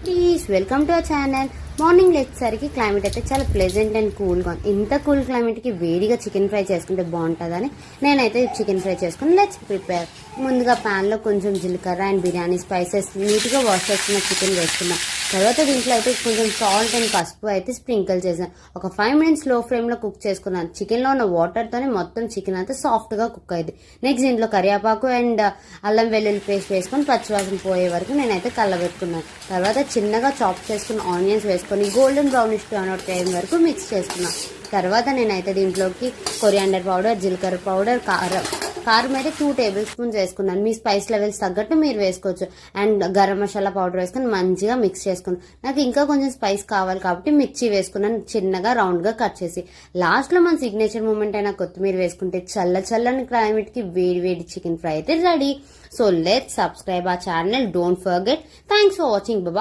Please welcome to our channel. Morning లేచేసరికి climate అయితే చాలా ప్లెజెంట్ అండ్ కూల్గా ఉంది. ఇంత కూల్ క్లైమేట్కి వేడిగా చికెన్ ఫ్రై చేసుకుంటే బాగుంటుందని నేనైతే చికెన్ ఫ్రై చేసుకుని లెట్స్ ప్రిపేర్. ముందుగా ప్యాన్లో కొంచెం జీలకర్ర అండ్ బిర్యానీ స్పైసెస్ నీట్గా వాష్ చేసుకున్న చికెన్ వేసుకున్నాం. తర్వాత దీంట్లో అయితే కొంచెం సాల్ట్ అండ్ పసుపు అయితే స్ప్రింకిల్ చేసాను. ఒక 5 minutes లో ఫ్లేమ్లో కుక్ చేసుకున్నాను. చికెన్లో ఉన్న వాటర్తోనే మొత్తం చికెన్ అయితే సాఫ్ట్గా కుక్ అయింది. నెక్స్ట్ దీంట్లో కరివేపాకు అండ్ అల్లం వెల్లుల్లి పేస్ట్ వేసుకొని పచ్చివాసన పోయే వరకు నేనైతే కలబెట్టుకున్నాను. తర్వాత చిన్నగా చాప్ చేసుకున్న ఆనియన్స్ వేసుకొని గోల్డెన్ బ్రౌనిష్ టర్న్ అవుట్ అయ్యే వరకు మిక్స్ చేసుకున్నాను. తర్వాత నేనైతే దీంట్లోకి కొరియాండర్ పౌడర్, జీలకర్ర పౌడర్, కారం అయితే 2 tablespoons వేసుకున్నాను. మీ స్పైస్ లెవెల్స్ తగ్గట్టు మీరు వేసుకోవచ్చు. అండ్ గరం మసాలా పౌడర్ వేసుకుని మంచిగా మిక్స్ చేసుకున్నాను. నాకు ఇంకా కొంచెం స్పైస్ కావాలి కాబట్టి మిర్చి వేసుకున్నాను, చిన్నగా రౌండ్గా కట్ చేసి. లాస్ట్లో మన సిగ్నేచర్ మూమెంట్ అయినా కొత్తిమీర వేసుకుంటే చల్లని క్లైమేట్కి వేడి చికెన్ ఫ్రై అయితే ready. So let's subscribe our channel. Don't forget. Thanks for watching. Bye bye.